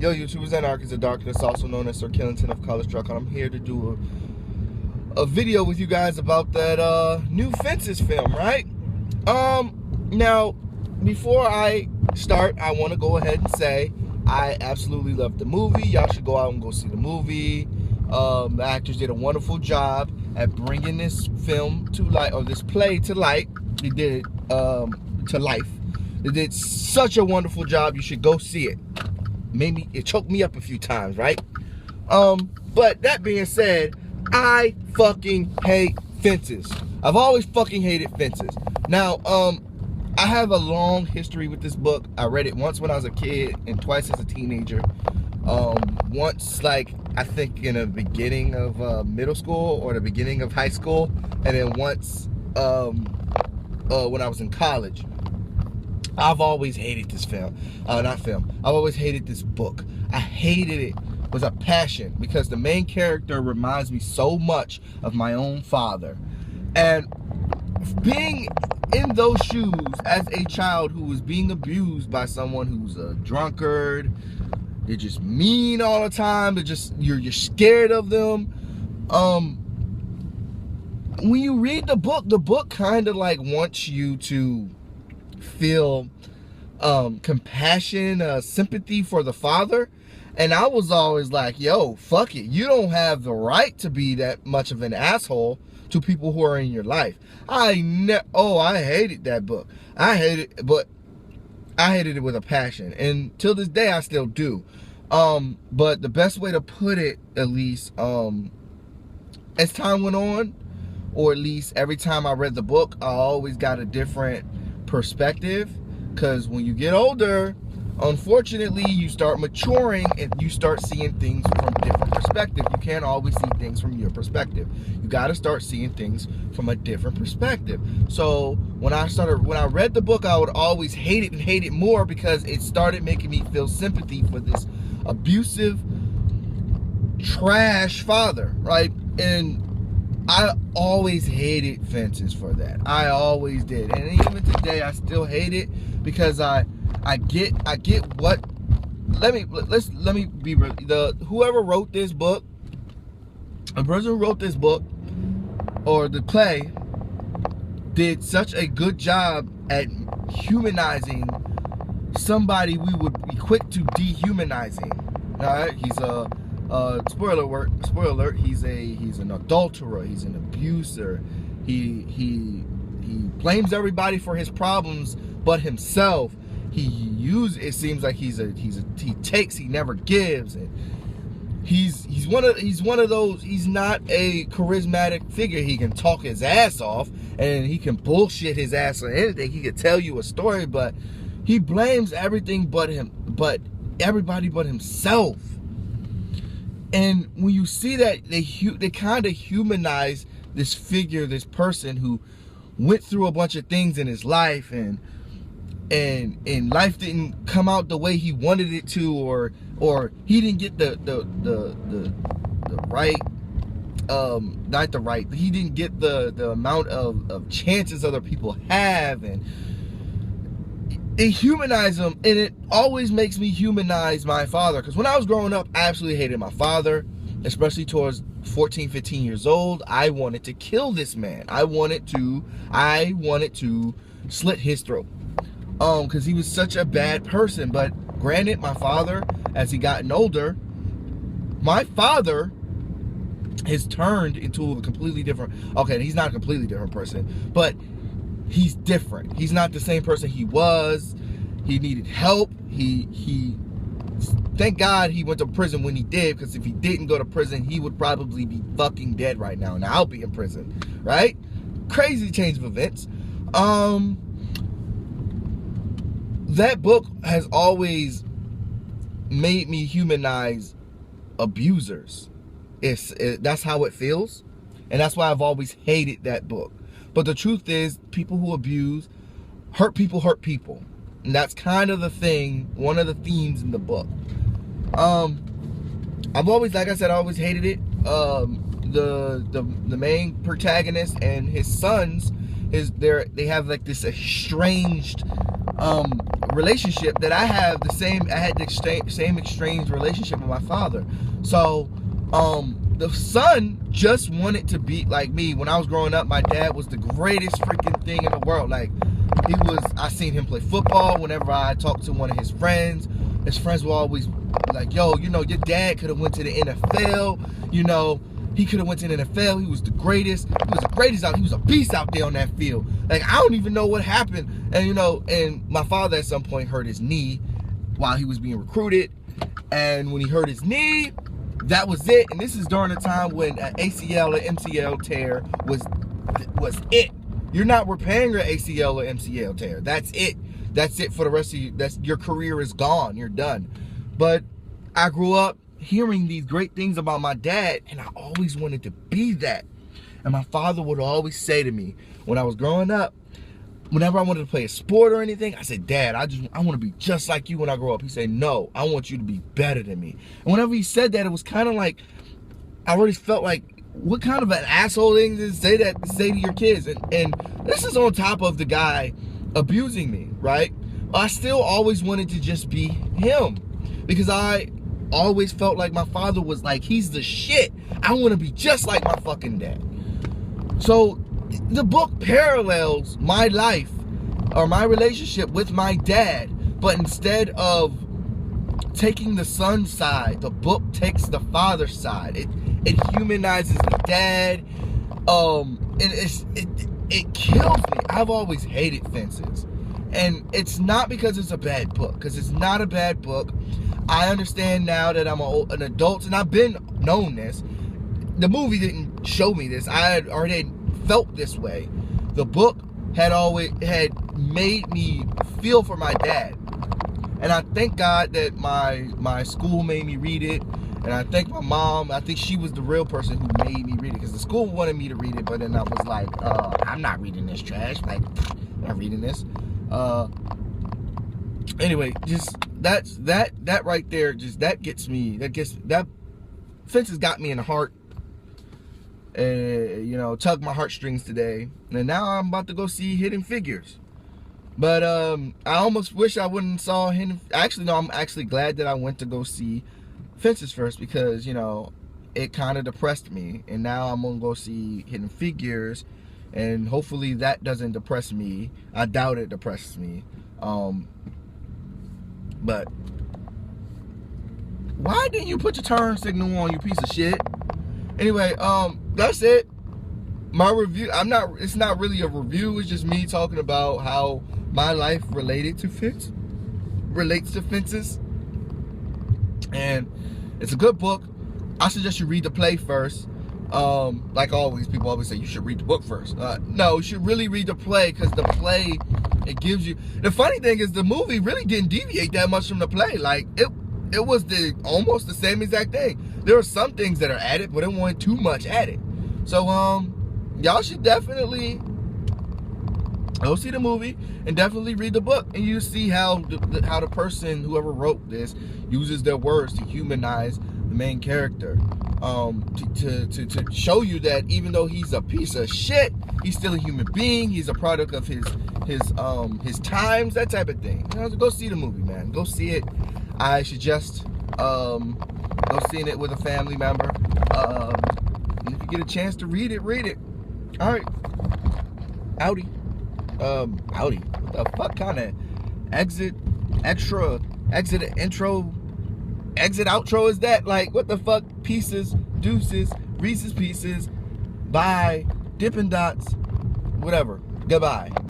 Yo, YouTubers and Archies of Darkness, also known as Sir Killington of Color Struck, and I'm here to do a video with you guys about that new Fences film, right? Now, before I start, I want to go ahead and say I absolutely love the movie. Y'all should go out and go see the movie. The actors did a wonderful job at bringing this film to light, or this play to light. They did it to life. They did such a wonderful job. You should go see it. It choked me up a few times, right? But that being said, I fucking hate Fences. I've always fucking hated Fences. Now, I have a long history with this book. I read it once when I was a kid and twice as a teenager. Once, like, I think in the beginning of middle school or the beginning of high school, and then once when I was in college. I've always hated this film. I've always hated this book. I hated it with a passion because the main character reminds me so much of my own father. And being in those shoes as a child who was being abused by someone who's a drunkard, they're just mean all the time, you're scared of them. When you read the book kind of like wants you to feel compassion, sympathy for the father. And I was always like, yo, fuck it. You don't have the right to be that much of an asshole to people who are in your life. I hated that book. I hated it with a passion. And till this day, I still do. But the best way to put it, at least, as time went on, or at least every time I read the book, I always got a different perspective. Because when you get older, unfortunately, you start maturing and you start seeing things from different perspectives. You can't always see things from your perspective. You got to start seeing things from a different perspective. So when I read the book, I would always hate it and hate it more because it started making me feel sympathy for this abusive, trash father, right? And I always hated Fences for that. I always did. And even today, I still hate it because I get what, let me be real. Whoever wrote this book, the person who wrote this book or the play did such a good job at humanizing somebody we would be quick to dehumanizing. All right, he's a spoiler alert, he's an adulterer, he's an abuser. He blames everybody for his problems but himself. It seems like he takes, he never gives, and he's one of those. He's not a charismatic figure. He can talk his ass off and he can bullshit his ass on anything. He can tell you a story, but he blames everything but everybody but himself. And when you see that, they kind of humanize this figure, this person who went through a bunch of things in his life, and life didn't come out the way he wanted it to, or he didn't get the right, not the right, he didn't get the amount of chances other people have, and they humanize him. And it always makes me humanize my father, because when I was growing up, I absolutely hated my father, especially towards 14, 15 years old. I wanted to kill this man. I wanted to slit his throat, because he was such a bad person. But granted, my father, as he gotten older, my father has turned into a completely different, okay, he's not a completely different person, but he's different. He's not the same person he was. He needed help. Thank God he went to prison when he did, because if he didn't go to prison, he would probably be fucking dead right now, and I'll be in prison, right? Crazy change of events. That book has always made me humanize abusers. That's how it feels, and that's why I've always hated that book. But the truth is, people who abuse hurt people. And that's kind of the thing, one of the themes in the book. I've always, like I said, I always hated it. The main protagonist and his sons, they have like this estranged relationship that I have the same. I had the same exchange relationship with my father. So the son just wanted to be like me. When I was growing up, my dad was the greatest freaking thing in the world. Like, he was, I seen him play football. Whenever I talked to one of his friends were always like, yo, you know, your dad could have went to the NFL. You know, he could have went to the NFL. He was the greatest. He was the greatest out. He was a beast out there on that field. Like, I don't even know what happened. And, you know, and my father at some point hurt his knee while he was being recruited. And when he hurt his knee, that was it. And this is during the time when an ACL or MCL tear was it. You're not repairing your ACL or MCL tear. That's it. That's it for the rest of you. Your career is gone. You're done. But I grew up hearing these great things about my dad, and I always wanted to be that. And my father would always say to me when I was growing up, whenever I wanted to play a sport or anything, I said, Dad, I want to be just like you when I grow up. He said, no, I want you to be better than me. And whenever he said that, it was kind of like, I already felt like, what kind of an asshole thing to say to your kids? And this is on top of the guy abusing me, right? I still always wanted to just be him, because I always felt like my father was like, he's the shit. I want to be just like my fucking dad. So the book parallels my life or my relationship with my dad, but instead of taking the son's side, the book takes the father's side. It humanizes the dad. It kills me. I've always hated Fences. And it's not because it's a bad book, because it's not a bad book. I understand now that I'm an adult, and I've been known this. The movie didn't show me this. I had already felt this way. The book had made me feel for my dad. And I thank God that my school made me read it. And I thank my mom. I think she was the real person who made me read it, because the school wanted me to read it, but then I was like, I'm not reading this trash. Like, I'm not reading this. Anyway, just that right there, just that Fences got me in the heart. You know, tugged my heartstrings today. And now I'm about to go see Hidden Figures. But I almost wish I wouldn't saw Hidden. Actually, no, I'm actually glad that I went to go see Fences first, because, you know, it kind of depressed me. And now I'm gonna go see Hidden Figures, and hopefully that doesn't depress me. I doubt it depresses me. But why didn't you put your turn signal on, you piece of shit? Anyway, that's it. My review, it's not really a review, it's just me talking about how my life relates to Fences. And it's a good book. I suggest you read the play first. Like always, people always say you should read the book first. No, you should really read the play, because the play, it gives you. The funny thing is, the movie really didn't deviate that much from the play. Like, it was almost the same exact thing. There are some things that are added, but it wasn't too much added. So y'all should definitely go see the movie and definitely read the book, and you see how the person, whoever wrote this, uses their words to humanize the main character. To show you that even though he's a piece of shit, he's still a human being. He's a product of his times, that type of thing. You know, so go see the movie, man. Go see it. I suggest go seeing it with a family member. And if you get a chance to read it, read it. All right. Howdy. Howdy. What the fuck kind of exit outro is that? Like, what the fuck? Pieces, deuces, Reese's Pieces, bye, Dippin' Dots, whatever. Goodbye.